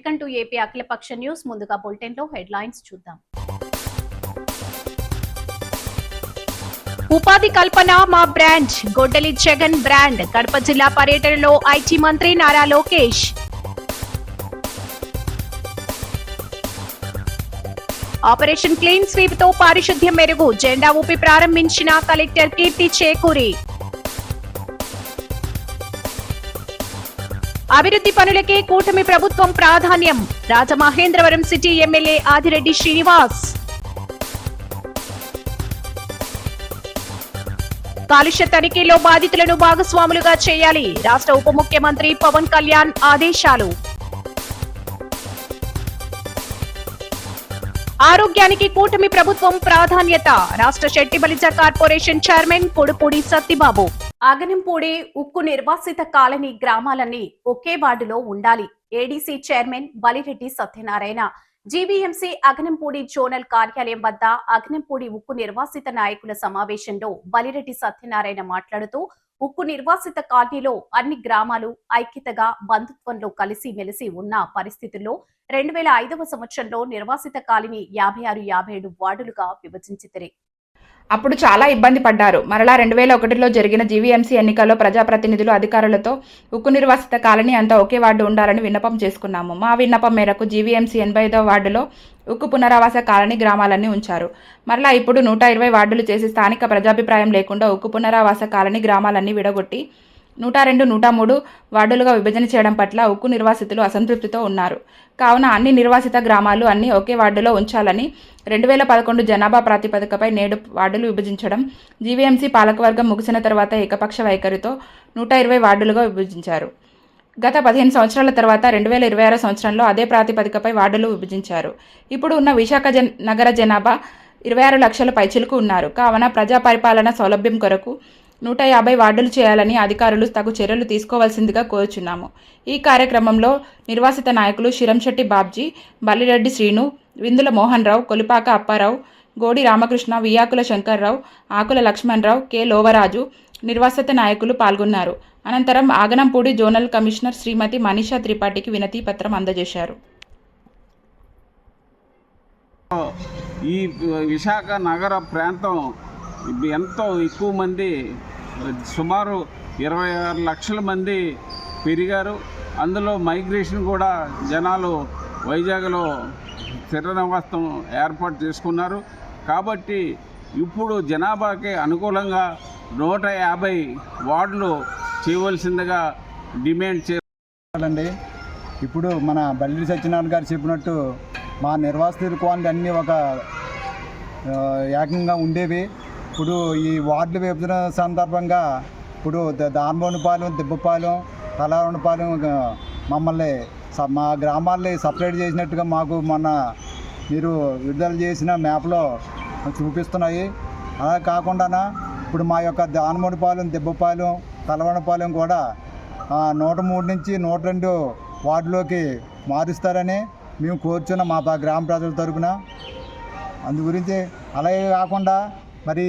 Welcome to AP అఖిలపక్ష news. ముందుగా bulletin లో హెడ్లైన్స్ చూద్దాం. ఉపాధి కల్పన మా బ్రాండ్, గొడ్డలి జగన్ బ్రాండ్. కడప జిల్లా పర్యటనలో ఐటీ మంత్రి Nara Lokesh. Operation clean sweep తో పారిశుద్ధ్యం మెరుగు, జెండా ఊపి ప్రారంభించిన కలెక్టర్ కీర్తి చేకూరి. అభివృద్ధి పనులకే కూటమి ప్రభుత్వం ప్రాధాన్యం, రాజమహేంద్రవరం సిటీ ఎమ్మెల్యే ఆదిరెడ్డి శ్రీనివాస్. కాలుష్య తనిఖీలో బాధితులను భాగస్వాములుగా చేయాలి, రాష్ట్ర ఉప ముఖ్యమంత్రి పవన్ కళ్యాణ్ ఆదేశాలు. ఆరోగ్యానికి కూటమి ప్రభుత్వం ప్రాధాన్యత, రాష్ట్ర శెట్టి బలిజ కార్పొరేషన్ చైర్మన్ కొడుపూడి సత్తిబాబు. అగనంపూడి ఉక్కు నిర్వాసిత కాలనీ గ్రామాలన్నీ ఒకే వార్డులో ఉండాలి. ADC chairman Balireddy Satyanarayana GVMC Aganampudi zonal కార్యాలయం వద్ద అగనంపూడి ఉక్కు నిర్వాసిత నాయకుల సమావేశంలో బలిరెడ్డి సత్యనారాయణ మాట్లాడుతూ ఉక్కు నిర్వాసిత కాలనీలో అన్ని గ్రామాలు ఐక్యతగా బంధుత్వంలో కలిసి మెలిసి ఉన్న పరిస్థితుల్లో 2005వ సంవత్సరంలో నిర్వాసిత కాలనీ 56, 57 వార్డులుగా విభజించితిరి. అప్పుడు చాలా ఇబ్బంది పడ్డారు. మరలా 2001లో జరిగిన జీవీఎంసీ ఎన్నికల్లో ప్రజాప్రతినిధులు అధికారులతో ఉక్కు నిర్వాసిత కాలనీ అంతా ఒకే వార్డు ఉండాలని విన్నపం చేసుకున్నాము. మా విన్నపం మేరకు జీవీఎంసీ 85వ వార్డులో ఉక్కు పునరావాస కాలనీ గ్రామాలన్నీ ఉంచారు. మరలా ఇప్పుడు 120 వార్డులు చేసి స్థానిక ప్రజాభిప్రాయం లేకుండా ఉక్కు పునరావాస కాలనీ గ్రామాలన్నీ విడగొట్టి 102, 103 వార్డులుగా విభజన చేయడం పట్ల ఉక్కు నిర్వాసితులు అసంతృప్తితో ఉన్నారు. కావున అన్ని నిర్వాసిత గ్రామాలు అన్ని ఒకే వార్డులో ఉంచాలని 2011 జనాభా ప్రాతిపదికపై నేడు వార్డులు విభజించడం, జీవీఎంసీ పాలకవర్గం ముగిసిన తర్వాత ఏకపక్ష వైఖరితో 120 వార్డులుగా విభజించారు. గత 15 సంవత్సరాల తర్వాత 2026 సంవత్సరంలో అదే ప్రాతిపదికపై వార్డులు విభజించారు. ఇప్పుడు ఉన్న విశాఖ నగర జనాభా 26 లక్షల పైచిలకు ఉన్నారు. కావున ప్రజా పరిపాలన సౌలభ్యం కొరకు 150 వార్డులు చేయాలని అధికారులు తగు చర్యలు తీసుకోవాల్సిందిగా కోరుచున్నాము. ఈ కార్యక్రమంలో నిర్వాసిత నాయకులు శిరంశెట్టి బాబ్జీ, బల్లిరెడ్డి శ్రీను, విందుల మోహన్ రావు, కొలిపాక అప్పారావు, గోడి రామకృష్ణ, వియాకుల శంకర్రావు, ఆకుల లక్ష్మణరావు, కె లోవరాజు నిర్వాసిత నాయకులు పాల్గొన్నారు. అనంతరం ఆగనంపూడి జోనల్ కమిషనర్ శ్రీమతి మనీషా త్రిపాఠికి వినతి పత్రం అందజేశారు. ఈ విశాఖ నగర ప్రాంతం ఎంతో ఎక్కువ మంది, సుమారు 26 లక్షల మంది పెరిగారు. అందులో మైగ్రేషన్ కూడా జనాలు వైజాగ్లో స్థిర నివాసం ఏర్పాటు చేసుకున్నారు. కాబట్టి ఇప్పుడు జనాభాకి అనుకూలంగా 150 వార్డులు చేయవలసిందిగా డిమాండ్ చేయాలండి. ఇప్పుడు మన బల్లి సత్యనారాయణ గారు చెప్పినట్టు మా నిర్వాసితుల కాలనీ అన్నీ ఒక ఏకంగా ఉండేవి. ఇప్పుడు ఈ వార్డుల విభజన సందర్భంగా ఇప్పుడు దానబోనిపాలెం, దిబ్బపాలెం, తలావనపాలెం మమ్మల్ని మా గ్రామాల్ని సపరేట్ చేసినట్టుగా మాకు మొన్న మీరు విడుదల చేసిన మ్యాప్లో చూపిస్తున్నాయి. అలా కాకుండా ఇప్పుడు మా యొక్క దానబోనిపాలెం, దిబ్బపాలెం, తలవనపాలెం కూడా 103 నుంచి 102 వార్డులోకి మారుస్తారని మేము కోరుచున్న మా గ్రామ ప్రజల తరపున. అందు గురించి అలాగే కాకుండా మరి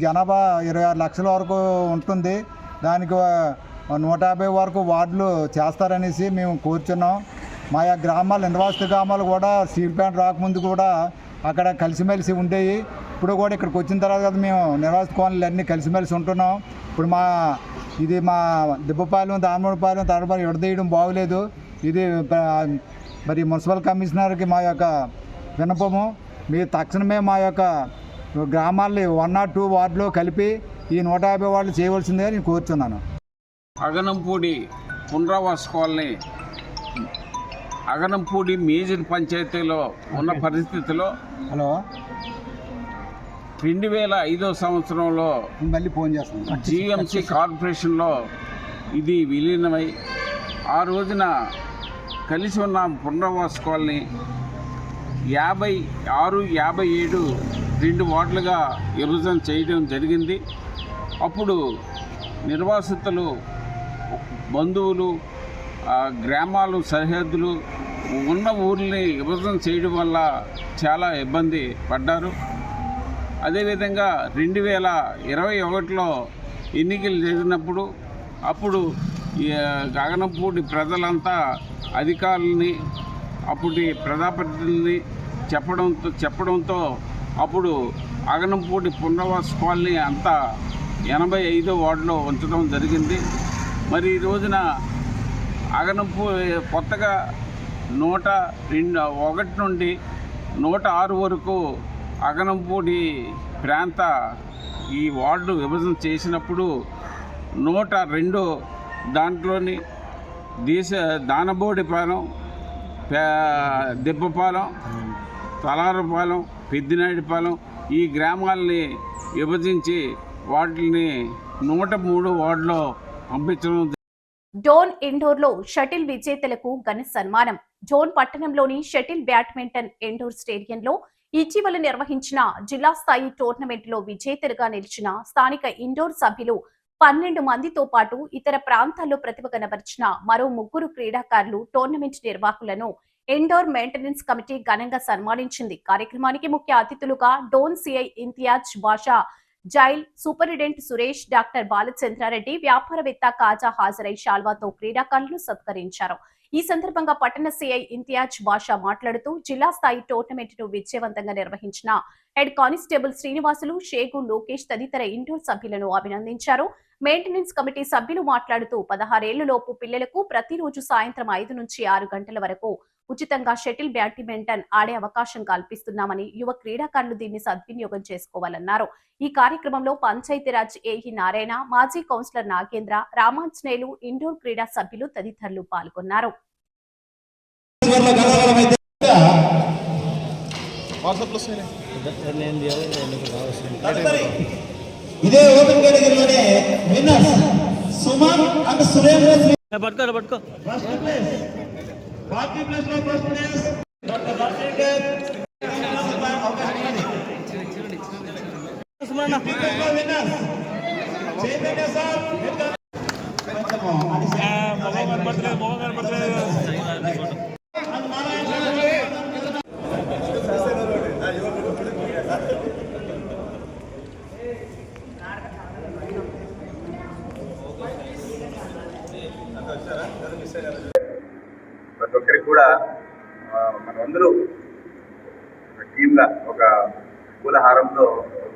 జనాభా 26 లక్షల వరకు ఉంటుంది. దానికి 150 వరకు వార్డులు చేస్తారనేసి మేము కోరుచున్నాం. మా గ్రామాలు, నిర్వాసిత గ్రామాలు కూడా స్టీల్ ప్లాంట్ రాకముందు కూడా అక్కడ కలిసిమెలిసి ఉండేవి. ఇప్పుడు కూడా ఇక్కడికి వచ్చిన తర్వాత కదా మేము నిర్వాసిత కాలనీలు అన్నీ కలిసిమెలిసి ఉంటున్నాం. ఇప్పుడు ఇది మా దిబ్బపాలెం, దామోడిపాలెం, తడపాలెం విడదీయడం బాగోలేదు. ఇది మరి మున్సిపల్ కమిషనర్కి మా యొక్క విన్నపము, మీరు తక్షణమే మా యొక్క గ్రామాల్ని 102 వార్డులో కలిపి ఈ 150 వార్డులు చేయవలసిందిగా నేను కోరుతున్నాను. అగనంపూడి పునరావాస కాలనీ అగనంపూడి మేజర్ పంచాయతీలో ఉన్న పరిస్థితిలో 2005వ సంవత్సరంలో మళ్ళీ ఫోన్ చేస్తాను జీఎంసీ కార్పొరేషన్లో ఇది విలీనమై ఆ రోజున కలిసి ఉన్న పునరావాస కాలనీ 56, 57 2 వార్డులుగా విభజన చేయడం జరిగింది. అప్పుడు నిర్వాసితులు, బంధువులు, గ్రామాలు, సరిహద్దులు ఉన్న ఊర్లని విభజన చేయడం వల్ల చాలా ఇబ్బంది పడ్డారు. అదేవిధంగా 2021లో ఎన్నికలు జరిగినప్పుడు అప్పుడు అగనంపూడి ప్రజలంతా అధికారులని అప్పటి ప్రజాప్రతినిధిని చెప్పడంతో అప్పుడు అగనంపూడి పునర్వాస కాలనీ అంతా 85వ వార్డులో ఉంచడం జరిగింది. మరి ఈ రోజున అగనంపూడి కొత్తగా 101 నుండి 106 వరకు అగనంపూడి ప్రాంత ఈ వార్డు విభజన చేసినప్పుడు 102 దాంట్లోని దానబోడిపాలెం, దెబ్బపాలెం, తలారపాలెం, పెద్దినాయుడిపాలెం ఈ గ్రామాలని విభజించి వాటిని 103 వార్డులో పంపించడం. డోన్ ఇండోర్ లో షటిల్ విజేతలకు ఘన సన్మానం. డోన్ పట్టణంలోని షటిల్ బ్యాడ్మింటన్ ఇండోర్ స్టేడియంలో ఇటీవల నిర్వహించిన జిల్లా స్థాయి టోర్నమెంట్ లో విజేతలుగా నిలిచిన స్థానిక ఇండోర్ సభ్యులు 12 మందితో పాటు ఇతర ప్రాంతాల్లో ప్రతిభ కనబరిచిన మరో 3 క్రీడాకారులు టోర్నమెంట్ నిర్వాహకులను ఇండోర్ మెయింటెనెన్స్ కమిటీ ఘనంగా సన్మానించింది. కార్యక్రమానికి ముఖ్య అతిథులుగా డోన్ సిఐ ఇంతియాజ్ బాషా, jail superintendent Suresh, doctor Balachandra Reddy, వ్యాపారవేత్త కాజా హాజరై శాల్వాతో క్రీడాకారులను సత్కరించారు. ఈ సందర్భంగా పట్టణ సిఐ ఇంతియాజ్ బాషా మాట్లాడుతూ జిల్లా స్థాయి టోర్నమెంట్ ను విజయవంతంగా నిర్వహించిన హెడ్ కానిస్టేబుల్ శ్రీనివాసులు, షేగు, లోకేష్ తదితర ఇండోర్ సభ్యులను అభినందించారు. మెయింటెనెన్స్ కమిటీ సభ్యులు మాట్లాడుతూ 16 ఏళ్లలోపు పిల్లలకు ప్రతిరోజు సాయంత్రం 5 నుంచి 6 గంటల వరకు ఉచితంగా షటిల్ బ్యాడ్మింటన్ ఆడే అవకాశం కల్పిస్తున్నామని, యువ క్రీడాకారులు దీన్ని సద్వినియోగం చేసుకోవాలన్నారు. ఈ కార్యక్రమంలో పంచాయతీరాజ్ ఏఈ నారాయణ, మాజీ కౌన్సిలర్ నాగేంద్ర, రామాంజనేయులు, ఇండోర్ క్రీడా సభ్యులు తదితరులు పాల్గొన్నారు. ఇదే ఓపెన్ కేటగిరీలోనే విన్నర్స్ సుమన్ అండ్ సురేంద్ర పట్టుకో ఫస్ట్ ప్లేస్, బాకీ ప్లేస్ లో first place doctor Rajasekhar, winners Chaitanya sir, ప్రతి ఒక్కరికి కూడా మనమందరూ టీమ్గా ఒక పూలహారంతో,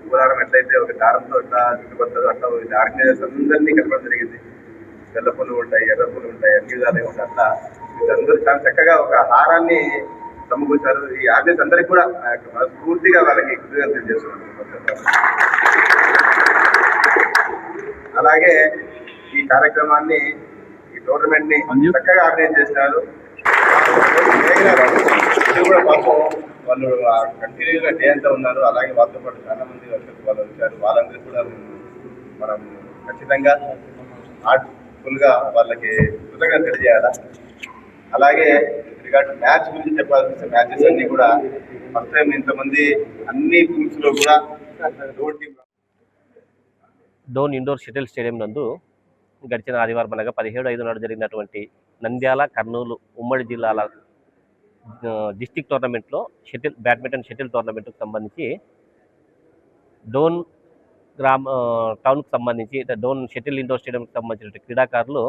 పూలహారం ఎట్లయితే ఒక దారంతో ఎట్లా చుట్టుపడుతుందో అట్లా ఆర్గనైజర్స్ అందరినీ కలపడం జరిగింది. తెల్ల పూలు ఉంటాయి, ఎర్ర పూలు ఉంటాయి, అన్ని విధాలుగా ఉంటాయి. అట్లా వీళ్ళందరూ చాలా చక్కగా ఒక హారాన్ని సమకూర్చారు. ఈ ఆర్గనైజర్స్ అందరికీ కూడా పూర్తిగా వాళ్ళకి కృతజ్ఞతలు చేస్తున్నాను. అలాగే ఈ కార్యక్రమాన్ని, ఈ టోర్నమెంట్ ని చక్కగా ఆర్గనైజ్ చేసినారు. కూడా పాపం వాళ్ళు కంటిన్యూగా డే అంతా ఉన్నారు. అలాగే వాళ్ళతో పాటు చాలా మంది వర్కర్స్ వాళ్ళు వచ్చారు. వాళ్ళందరికీ కూడా మనం ఖచ్చితంగా హార్ట్ఫుల్ గా వాళ్ళకి కృతజ్ఞత తెలియజేయాలా. అలాగే రిగార్డ్ మ్యాచ్ గురించి చెప్పాల్సిన మ్యాచెస్ అన్ని కూడా ఫస్ట్ టైం ఇంతమంది అన్ని పూల్స్ లో కూడా డోన్ ఇండోర్ షటిల్ స్టేడియం నందు గడిచిన ఆదివారం అనగా 17/5 నాడు జరిగినటువంటి నంద్యాల, కర్నూలు ఉమ్మడి జిల్లాల డిస్టిక్ టోర్నమెంట్లో బ్యాడ్మింటన్ షటిల్ టోర్నమెంట్కు సంబంధించి డోన్ టౌన్కు సంబంధించి డోన్ షటిల్ ఇండోర్ స్టేడియంకి సంబంధించిన క్రీడాకారులు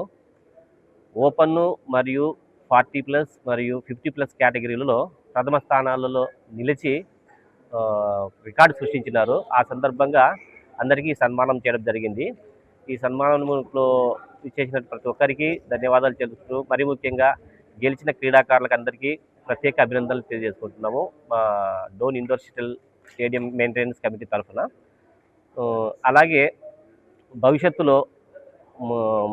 ఓపెన్ మరియు 40+ మరియు 50+ కేటగిరీలలో ప్రథమ స్థానాలలో నిలిచి రికార్డు సృష్టించినారు. ఆ సందర్భంగా అందరికీ సన్మానం చేయడం జరిగింది. ఈ సన్మానంలో చేసిన ప్రతి ఒక్కరికి ధన్యవాదాలు తెలుపుతూ, మరి ముఖ్యంగా గెలిచిన క్రీడాకారులకు అందరికీ ప్రత్యేక అభినందనలు తెలియజేసుకుంటున్నాము మా Dhone indoor shuttle stadium maintenance committee తరఫున. అలాగే భవిష్యత్తులో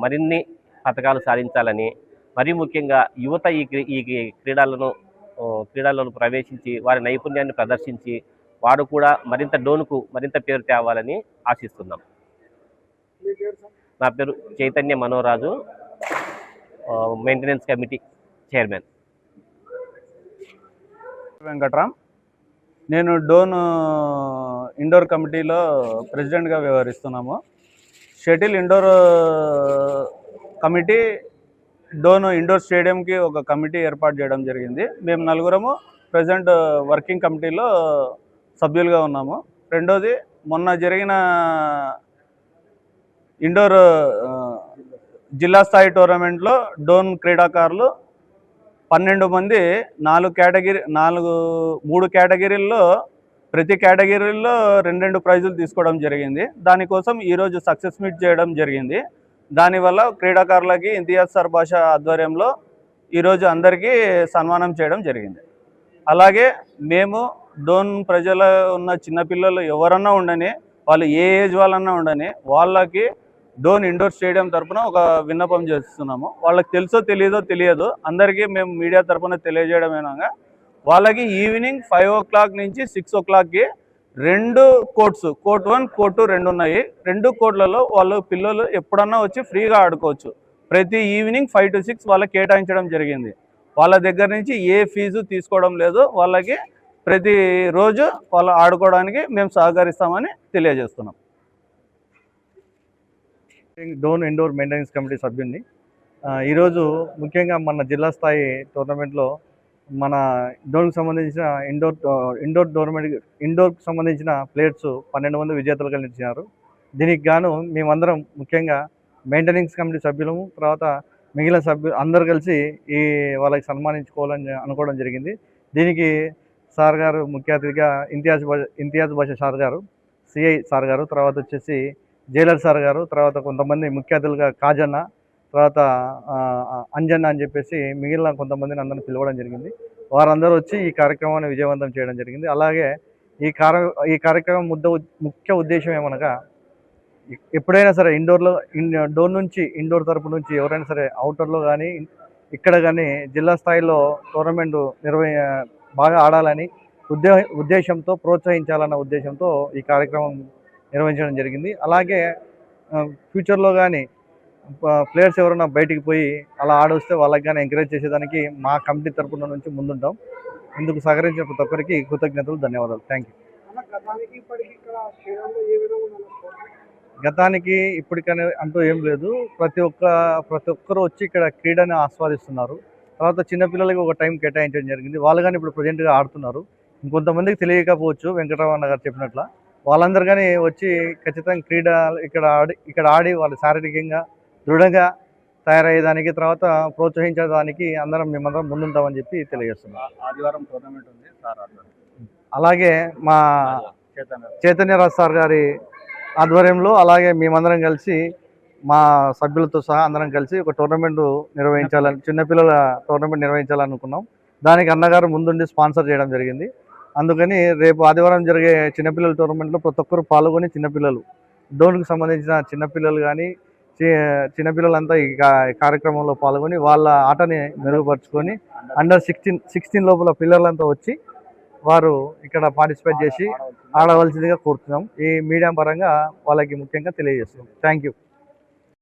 మరిన్ని పథకాలు సాధించాలని, మరీ ముఖ్యంగా యువత ఈ క్రీడలను ప్రవేశించి వారి నైపుణ్యాన్ని ప్రదర్శించి వారు కూడా మరింత డోన్కు మరింత పేరు తేవాలని ఆశిస్తున్నాం. నా పేరు Chaitanya Manoraju, maintenance committee chairman. Venkatram. నేను డోన్ ఇండోర్ కమిటీలో ప్రెసిడెంట్గా వ్యవహరిస్తున్నాము. Shuttle indoor committee Dhone indoor స్టేడియంకి ఒక కమిటీ ఏర్పాటు చేయడం జరిగింది. మేము నలుగురము ప్రజెంట్ వర్కింగ్ కమిటీలో సభ్యులుగా ఉన్నాము. రెండోది, మొన్న జరిగిన ఇండోర్ జిల్లా స్థాయి టోర్నమెంట్లో డోన్ క్రీడాకారులు 12 మంది 3 కేటగిరీల్లో ప్రతి కేటగిరీలో 2 ప్రైజులు తీసుకోవడం జరిగింది. దానికోసం ఈరోజు సక్సెస్ మీట్ చేయడం జరిగింది. దానివల్ల క్రీడాకారులకి ఇంతియాజ్ సర్ భాష ఆధ్వర్యంలో ఈరోజు అందరికీ సన్మానం చేయడం జరిగింది. అలాగే మేము డోన్ ప్రజల ఉన్న చిన్నపిల్లలు ఎవరన్నా ఉండని, వాళ్ళు ఏ ఏజ్ వాళ్ళన్నా ఉండని, వాళ్ళకి డోన్ ఇండోర్ స్టేడియం తరఫున ఒక విన్నపం చేస్తున్నాము. వాళ్ళకి తెలుసో తెలియదో అందరికీ మేము మీడియా తరఫున తెలియజేయడమేనాగా వాళ్ళకి ఈవినింగ్ 5 o'clock నుంచి 6 o'clockకి 2 కోర్ట్స్, కోర్ట్ 1, కోర్ట్ 2 2 ఉన్నాయి. 2 కోర్ట్లలో వాళ్ళు పిల్లలు ఎప్పుడన్నా వచ్చి ఫ్రీగా ఆడుకోవచ్చు. ప్రతి ఈవినింగ్ 5 to 6 వాళ్ళకి కేటాయించడం జరిగింది. వాళ్ళ దగ్గర నుంచి ఏ ఫీజు తీసుకోవడం లేదు. వాళ్ళకి ప్రతిరోజు వాళ్ళు ఆడుకోవడానికి మేము సహకరిస్తామని తెలియజేస్తున్నాం. డోన్ ఇండోర్ మెయింటెనెన్స్ కమిటీ సభ్యుడిని. ఈరోజు ముఖ్యంగా మన జిల్లా స్థాయి టోర్నమెంట్లో మన డోన్కి సంబంధించిన ఇండోర్కి సంబంధించిన ప్లేయర్స్ 12 మంది విజేతలుగా నిలిచినారు. దీనికి గాను మేమందరం ముఖ్యంగా మెయింటెనెన్స్ కమిటీ సభ్యులము, తర్వాత మిగిలిన సభ్యులు అందరూ కలిసి వాళ్ళకి సన్మానించుకోవాలని అనుకోవడం జరిగింది. దీనికి సార్ గారు ముఖ్య అతిథిగా ఇంతియాజ్ భాష సార్ గారు, సిఐ సార్ గారు, తర్వాత వచ్చేసి జైలర్ సార్ గారు, తర్వాత కొంతమంది ముఖ్య అతిథులుగా కాజన్న, తర్వాత అంజన్న అని చెప్పేసి మిగిలిన కొంతమందిని అందరిని పిలవడం జరిగింది. వారందరూ వచ్చి ఈ కార్యక్రమాన్ని విజయవంతం చేయడం జరిగింది. అలాగే ఈ కార్యక్రమం ముఖ్య ఉద్దేశం ఏమనగా, ఎప్పుడైనా సరే డోన్ నుంచి ఇండోర్ తరపు నుంచి ఎవరైనా సరే అవుటర్లో కానీ ఇక్కడ కానీ జిల్లా స్థాయిలో టోర్నమెంట్ బాగా ఆడాలని ఉద్దేశంతో, ప్రోత్సహించాలన్న ఉద్దేశంతో ఈ కార్యక్రమం నిర్వహించడం జరిగింది. అలాగే ఫ్యూచర్లో కానీ ప్లేయర్స్ ఎవరైనా బయటికి పోయి అలా ఆడొస్తే వాళ్ళకి కానీ ఎంకరేజ్ చేసేదానికి మా కమిటీ తరపున నుంచి ముందుంటాం. ఇందుకు సహకరించిన ప్రతి ఒక్కరికి కృతజ్ఞతలు, ధన్యవాదాలు. Thank you. గతానికి ఇప్పటికనే అంటూ ఏం లేదు. ప్రతి ఒక్కరు వచ్చి ఇక్కడ క్రీడని ఆస్వాదిస్తున్నారు. తర్వాత చిన్నపిల్లలకి ఒక టైం కేటాయించడం జరిగింది. వాళ్ళు కానీ ఇప్పుడు ప్రజెంట్గా ఆడుతున్నారు. ఇంకొంతమందికి తెలియకపోవచ్చు, వెంకటరమణ గారు చెప్పినట్ల వాళ్ళందరూ కానీ వచ్చి ఖచ్చితంగా క్రీడ ఇక్కడ ఆడి వాళ్ళు శారీరకంగా దృఢంగా తయారయ్యేదానికి, తర్వాత ప్రోత్సహించడానికి మేమందరం ముందుంటామని చెప్పి తెలియజేస్తున్నాం. ఆదివారం టోర్నమెంట్ ఉంది సార్. అలాగే మా చైతన్యరాజ్ సార్ గారి ఆధ్వర్యంలో అలాగే మేమందరం కలిసి మా సభ్యులతో సహా అందరం కలిసి ఒక టోర్నమెంట్ నిర్వహించాలని, చిన్నపిల్లల టోర్నమెంట్ నిర్వహించాలనుకున్నాం. దానికి అన్నగారు ముందుండి స్పాన్సర్ చేయడం జరిగింది. అందుకని రేపు ఆదివారం జరిగే చిన్నపిల్లల టోర్నమెంట్లో ప్రతి ఒక్కరు పాల్గొని చిన్నపిల్లలు, డోన్కి సంబంధించిన చిన్నపిల్లలు కానీ చిన్నపిల్లలంతా ఈ కార్యక్రమంలో పాల్గొని వాళ్ళ ఆటని మెరుగుపరుచుకొని అండర్ 16 లోపల పిల్లలంతా వచ్చి వారు ఇక్కడ పార్టిసిపేట్ చేసి ఆడవలసిందిగా కోరుతున్నాం. ఈ మీడియా పరంగా వాళ్ళకి ముఖ్యంగా తెలియజేస్తున్నాం. Thank you.